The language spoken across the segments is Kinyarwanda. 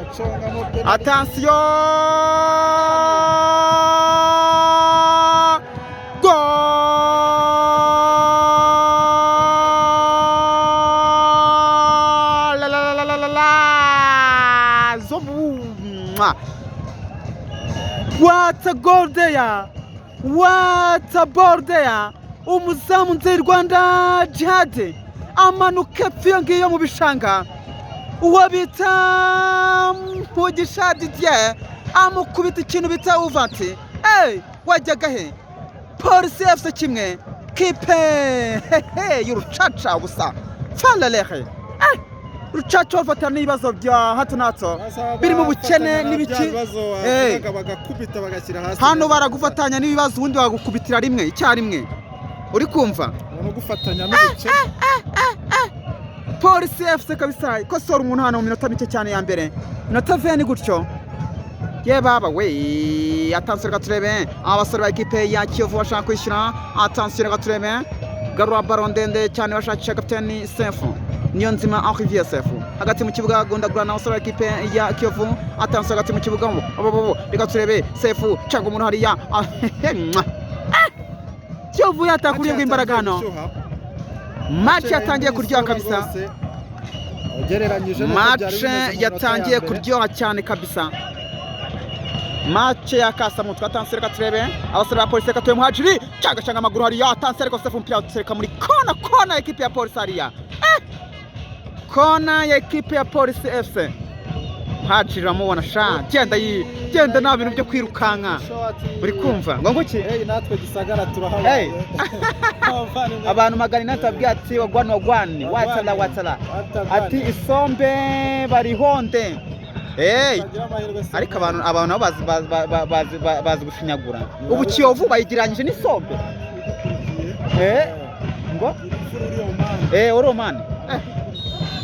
Attention! Goal! What a goal there! What a ball there! Umuzamu nzeri Rwanda Jihad amanuka pfiyo ngiyo mu bishanga uwo bita Mugisha Didier amukubita ikintu bita uvati wajyaga he Police FC kimwe kipe y'urucaca gusa falalehe rucaca bafatana n'ibibazo bya hato nato biri mu bukene n'ibiki bagakubita bagashyira hasi hano baragufatanya n'ibibazo ubundi bagukubitira rimwe icyarimwe uri kumva no gufatanya n'ubukene Police FC kabisa ikosora umuntu hano mu minota mike cyane ya mbere minota 20 gutyo ye baba we attention gaturebe abasore ba equipe ya Kiyovu bashaka kwishyura attention gaturebe garura baron ndende cyane bashakisha kapiteni Sefu niyo nzima Henri Sefu hagati mu kibuga gondagura na abasore ba equipe ya Kiyovu attention hagati mu kibuga bigaturebe Sefu cyangwa umuntu hariya Kiyovu yatakuriye bw'imbaraga hano match yatangiye kuryoha kabisa match yatangiye kuryoha cyane kabisa match ya Kasamu twatanse reka turebe abasore ba Police katuye muhajiri cyagashanga amaguru hariya atanse reka Sefu mpira utereka muri kona equipe ya Police hariya kona ya equipe ya Police FC hajira mubona sha genda nta bintu byo kwirukanka uri kumva ngo nguki natwe gisagara turahabaye abantu magana natabwiye ati wagwani watala ati isombe barihonde ariko abantu bazi gushinyagura ubu Kiyovu bayigiranyije n'isombe ngo Oromani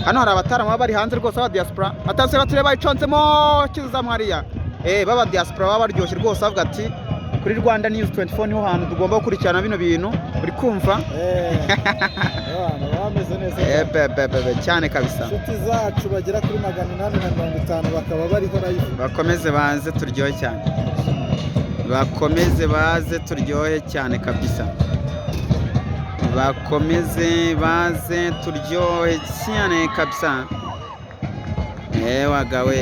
hano hari abatarama bari hanze rwose aba diaspora atanse bature bayiconzemo kiza Maria baba diaspora baba baryoshye rwose bavuga ati kuri Rwanda News 24 niho hantu tugomba gukurikirana bino bintu uri kumva bameze neza cyane kabisa inshuti zacu bagera kuri 850 bakaba bariho live bakomeze baze turyohe cyane bakomeze baze turyohe cyane kabisa bakomeze baze turyohe cyane kabisa wagawe